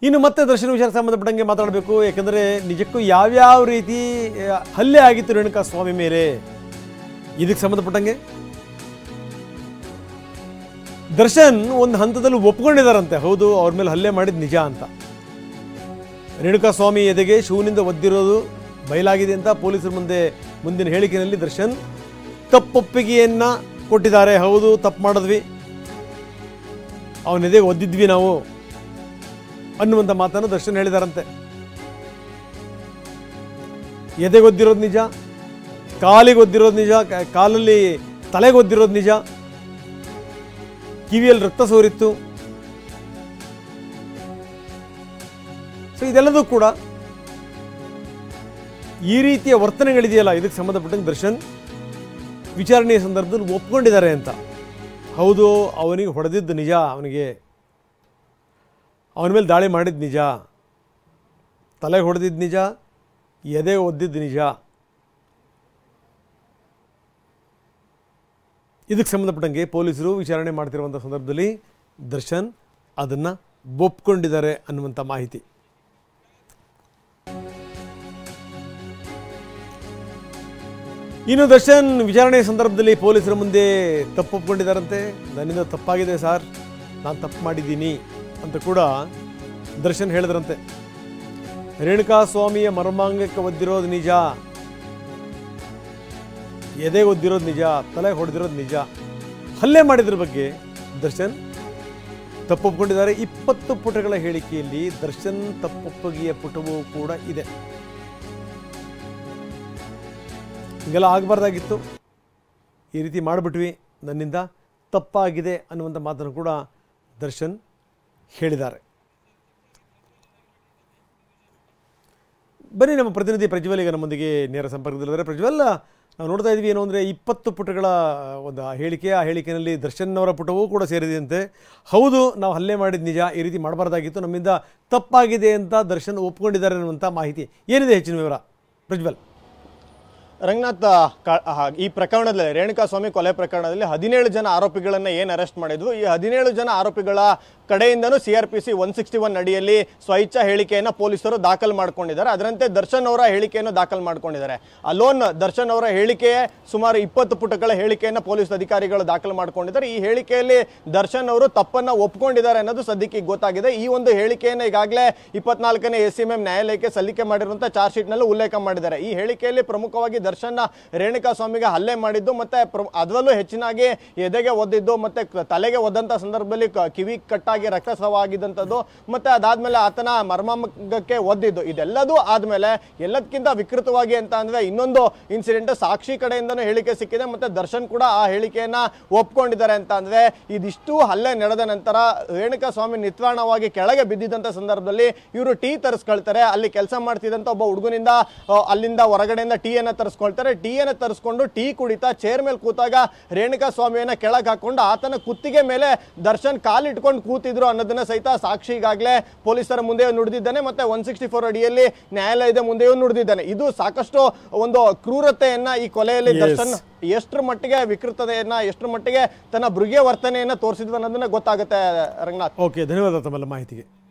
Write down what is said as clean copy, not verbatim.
ಇನ್ನು ಮತ್ತೆ ದರ್ಶನ ವಿಷಯಕ್ಕೆ ಸಂಬಂಧಪಟ್ಟಂಗೆ ಮಾತಾಡಬೇಕು. ಯಾಕಂದರೆ ನಿಜಕ್ಕೂ ಯಾವ್ಯಾವ ರೀತಿ ಹಲ್ಲೆ ಆಗಿತ್ತು ರೇಣುಕಾ ಸ್ವಾಮಿ ಮೇಲೆ, ಇದಕ್ಕೆ ಸಂಬಂಧಪಟ್ಟಂಗೆ ದರ್ಶನ್ ಒಂದು ಹಂತದಲ್ಲಿ ಒಪ್ಕೊಂಡಿದ್ದಾರಂತೆ. ಹೌದು, ಅವ್ರ ಮೇಲೆ ಹಲ್ಲೆ ಮಾಡಿದ ನಿಜ ಅಂತ. ರೇಣುಕಾ ಸ್ವಾಮಿ ಎದೆಗೆ ಶೂನಿಂದ ಒದ್ದಿರೋದು ಬಯಲಾಗಿದೆ ಅಂತ ಪೊಲೀಸರ ಮುಂದಿನ ಹೇಳಿಕೆಯಲ್ಲಿ ದರ್ಶನ್ ತಪ್ಪೊಪ್ಪಿಗೆಯನ್ನು ಕೊಟ್ಟಿದ್ದಾರೆ. ಹೌದು, ತಪ್ಪು ಮಾಡಿದ್ವಿ, ಅವನ ಎದೆಗೆ ಒದ್ದಿದ್ವಿ ನಾವು ಅನ್ನುವಂಥ ಮಾತನ್ನು ದರ್ಶನ್ ಹೇಳಿದಾರಂತೆ. ಎದೆಗೆ ಒದ್ದಿರೋದು ನಿಜ, ಕಾಲಿಗೆ ಒದ್ದಿರೋದು ನಿಜ, ಕಾಲಲ್ಲಿ ತಲೆಗೆ ಒದ್ದಿರೋದು ನಿಜ, ಕಿವಿಯಲ್ಲಿ ರಕ್ತ ಸೋರಿತ್ತು. ಸೊ ಇದೆಲ್ಲದೂ ಕೂಡ ಈ ರೀತಿಯ ವರ್ತನೆಗಳಿದೆಯಲ್ಲ, ಇದಕ್ಕೆ ಸಂಬಂಧಪಟ್ಟಂಗೆ ದರ್ಶನ್ ವಿಚಾರಣೆಯ ಸಂದರ್ಭದಲ್ಲಿ ಒಪ್ಕೊಂಡಿದ್ದಾರೆ ಅಂತ. ಹೌದು, ಅವನಿಗೆ ಹೊಡೆದಿದ್ದು ನಿಜ, ಅವನ ಮೇಲೆ ದಾಳಿ ಮಾಡಿದ್ದು ನಿಜ, ತಲೆಗೆ ಹೊಡೆದಿದ್ದು ನಿಜ, ಎದೆ ಒದ್ದಿದ್ದು ನಿಜ. ಇದಕ್ಕೆ ಸಂಬಂಧಪಟ್ಟಂಗೆ ಪೊಲೀಸರು ವಿಚಾರಣೆ ಮಾಡ್ತಿರುವಂಥ ಸಂದರ್ಭದಲ್ಲಿ ದರ್ಶನ್ ಅದನ್ನು ಒಪ್ಕೊಂಡಿದ್ದಾರೆ ಅನ್ನುವಂಥ ಮಾಹಿತಿ. ಇನ್ನು ದರ್ಶನ್ ವಿಚಾರಣೆಯ ಸಂದರ್ಭದಲ್ಲಿ ಪೊಲೀಸರ ಮುಂದೆ ತಪ್ಪು ಒಪ್ಕೊಂಡಿದ್ದಾರಂತೆ. ನನ್ನಿಂದ ತಪ್ಪಾಗಿದೆ ಸರ್, ನಾನು ತಪ್ಪು ಮಾಡಿದ್ದೀನಿ ಅಂತ ಕೂಡ ದರ್ಶನ್ ಹೇಳಿದ್ರಂತೆ. ರೇಣುಕಾ ಸ್ವಾಮಿಯ ಮರ್ಮಾಂಗಕ್ಕೆ ಒದ್ದಿರೋದು ನಿಜ, ಎದೆ ಒದ್ದಿರೋದು ನಿಜ, ತಲೆ ಹೊಡೆದಿರೋದು ನಿಜ. ಹಲ್ಲೆ ಮಾಡಿದ್ರ ಬಗ್ಗೆ ದರ್ಶನ್ ತಪ್ಪೊಪ್ಕೊಂಡಿದ್ದಾರೆ. 20 ಪುಟಗಳ ಹೇಳಿಕೆಯಲ್ಲಿ ದರ್ಶನ್ ತಪ್ಪೊಪ್ಪಗಿಯ ಪುಟವೂ ಕೂಡ ಇದೆ. ಹೀಗೆಲ್ಲ ಆಗಬಾರ್ದಾಗಿತ್ತು, ಈ ರೀತಿ ಮಾಡಿಬಿಟ್ವಿ, ನನ್ನಿಂದ ತಪ್ಪಾಗಿದೆ ಅನ್ನುವಂಥ ಮಾತನ್ನು ಕೂಡ ದರ್ಶನ್ ಹೇಳಿದ್ದಾರೆ. ಬನ್ನಿ, ನಮ್ಮ ಪ್ರತಿನಿಧಿ ಪ್ರಜ್ವಲ್ ಈಗ ನಮ್ಮೊಂದಿಗೆ ನೇರ ಸಂಪರ್ಕದಲ್ಲಿದ್ದಾರೆ. ಪ್ರಜ್ವಲ್, ನಾವು ನೋಡ್ತಾ ಇದ್ವಿ ಏನು ಅಂದರೆ 20 ಪುಟಗಳ ಒಂದು ಹೇಳಿಕೆ, ಆ ಹೇಳಿಕೆಯಲ್ಲಿ ದರ್ಶನ್ ಅವರ ಪುಟವೂ ಕೂಡ ಸೇರಿದೆಯಂತೆ. ಹೌದು, ನಾವು ಹಲ್ಲೆ ಮಾಡಿದ ನಿಜ, ಈ ರೀತಿ ಮಾಡಬಾರ್ದಾಗಿತ್ತು, ನಮ್ಮಿಂದ ತಪ್ಪಾಗಿದೆ ಅಂತ ದರ್ಶನ್ ಒಪ್ಕೊಂಡಿದ್ದಾರೆ ಅನ್ನುವಂಥ ಮಾಹಿತಿ. ಏನಿದೆ ಹೆಚ್ಚಿನ ವಿವರ ಪ್ರಜ್ವಲ್? ರಂಗನಾಥ್, ಈ ಪ್ರಕರಣದಲ್ಲಿ ರೇಣುಕಾ ಸ್ವಾಮಿ ಕೊಲೆ ಪ್ರಕರಣದಲ್ಲಿ 17 ಜನ ಆರೋಪಿಗಳನ್ನ ಏನು ಅರೆಸ್ಟ್ ಮಾಡಿದ್ವು, ಈ 17 ಜನ ಆರೋಪಿಗಳ ಕಡೆಯಿಂದನೂ CRPC 161 ಅಡಿಯಲ್ಲಿ ಸ್ವಇಚ್ಛಾ ಹೇಳಿಕೆಯನ್ನ ಪೊಲೀಸರು ದಾಖಲು ಮಾಡ್ಕೊಂಡಿದ್ದಾರೆ. ಅದರಂತೆ ದರ್ಶನ್ ಅವರ ಹೇಳಿಕೆಯನ್ನು ದಾಖಲು ಮಾಡ್ಕೊಂಡಿದ್ದಾರೆ. ಅಲೋನ್ ದರ್ಶನ್ ಅವರ ಹೇಳಿಕೆಯೇ ಸುಮಾರು 20 ಪುಟಗಳ ಹೇಳಿಕೆಯನ್ನ ಪೊಲೀಸ್ ಅಧಿಕಾರಿಗಳು ದಾಖಲು ಮಾಡ್ಕೊಂಡಿದ್ದಾರೆ. ಈ ಹೇಳಿಕೆಯಲ್ಲಿ ದರ್ಶನ್ ಅವರು ತಪ್ಪನ್ನ ಒಪ್ಕೊಂಡಿದ್ದಾರೆ ಅನ್ನೋದು ಸದ್ಯಕ್ಕೆ ಗೊತ್ತಾಗಿದೆ. ಈ ಒಂದು ಹೇಳಿಕೆಯನ್ನು ಈಗಾಗಲೇ 24ನೇ SCMM ನ್ಯಾಯಾಲಯಕ್ಕೆ ಸಲ್ಲಿಕೆ ಮಾಡಿರುವಂತಹ ಚಾರ್ಜ್ ಶೀಟ್ ನಲ್ಲಿ ಉಲ್ಲೇಖ ಮಾಡಿದ್ದಾರೆ. ಈ ಹೇಳಿಕೆಯಲ್ಲಿ ಪ್ರಮುಖವಾಗಿ ದರ್ಶನ್ ರೇಣುಕಾ ಸ್ವಾಮಿಗೆ ಹಲ್ಲೆ ಮಾಡಿದ್ದು, ಮತ್ತೆ ಅದರಲ್ಲೂ ಹೆಚ್ಚಿನಾಗಿ ಎದೆಗೆ ಒದ್ದಿದ್ದು, ಮತ್ತೆ ತಲೆಗೆ ಒದ್ದಂತ ಸಂದರ್ಭದಲ್ಲಿ ಕಿವಿ ಕಟ್ಟಾಗಿ ರಕ್ತಸ್ರಾವವಾಗಿದ್ದಂಥದ್ದು, ಮತ್ತೆ ಅದಾದ್ಮೇಲೆ ಆತನ ಮರ್ಮಾಂಗಕ್ಕೆ ಒದ್ದಿದ್ದು, ಇದೆಲ್ಲದೂ ಆದ್ಮೇಲೆ ಎಲ್ಲದಕ್ಕಿಂತ ವಿಕೃತವಾಗಿ ಅಂತ ಅಂದ್ರೆ ಇನ್ನೊಂದು ಇನ್ಸಿಡೆಂಟ್ ಸಾಕ್ಷಿ ಕಡೆಯಿಂದನೂ ಹೇಳಿಕೆ ಸಿಕ್ಕಿದೆ. ಮತ್ತೆ ದರ್ಶನ್ ಕೂಡ ಆ ಹೇಳಿಕೆಯನ್ನ ಒಪ್ಕೊಂಡಿದ್ದಾರೆ ಅಂತ ಅಂದ್ರೆ ಇದಿಷ್ಟು ಹಲ್ಲೆ ನಡೆದ ನಂತರ ರೇಣುಕಾ ಸ್ವಾಮಿ ನಿತ್ರಾಣವಾಗಿ ಕೆಳಗೆ ಬಿದ್ದಿದ್ದಂತ ಸಂದರ್ಭದಲ್ಲಿ ಇವರು ಟೀ ತರಿಸ್ಕೊಳ್ತಾರೆ. ಅಲ್ಲಿ ಕೆಲಸ ಮಾಡ್ತಿದ್ದಂತ ಒಬ್ಬ ಹುಡುಗನಿಂದ ಅಲ್ಲಿಂದ ಹೊರಗಡೆಯಿಂದ ಟೀ ಅನ್ನ ತರಿಸ್ಕೊಳ್ತಾರೆ. ಟೀ ಅನ್ನ ತರಿಸ್ಕೊಂಡು ಟೀ ಕುಡಿತಾ ಚೇರ್ ಮೇಲೆ ಕೂತಾಗ ರೇಣುಕಾ ಸ್ವಾಮಿಯನ್ನ ಕೆಳಗೆ ಹಾಕೊಂಡು ಆತನ ಕುತ್ತಿಗೆ ಮೇಲೆ ದರ್ಶನ್ ಕಾಲಿಟ್ಕೊಂಡು ಕೂತಿದ್ರು ಅನ್ನೋದನ್ನ ಸಹಿತ ಸಾಕ್ಷಿ ಈಗಾಗಲೇ ಪೊಲೀಸರ ಮುಂದೆ ನುಡಿದಿದ್ದಾನೆ. ಮತ್ತೆ 164 ಅಡಿಯಲ್ಲಿ ನ್ಯಾಯಾಲಯದ ಮುಂದೆಯೂ ನುಡಿದಿದ್ದಾನೆ. ಇದು ಸಾಕಷ್ಟು ಒಂದು ಕ್ರೂರತೆಯನ್ನ ಈ ಕೊಲೆಯಲ್ಲಿ ದರ್ಶನ್ ಎಷ್ಟರ ಮಟ್ಟಿಗೆ ವಿಕೃತತೆಯನ್ನ, ಎಷ್ಟರ ಮಟ್ಟಿಗೆ ತನ್ನ ಮೃಗೀಯ ವರ್ತನೆಯನ್ನ ತೋರಿಸಿದ್ವು ಅನ್ನೋದನ್ನ ಗೊತ್ತಾಗುತ್ತೆ ರಂಗನಾಥ್. ಓಕೆ, ಧನ್ಯವಾದ ತಮ್ಮೆಲ್ಲ ಮಾಹಿತಿಗೆ.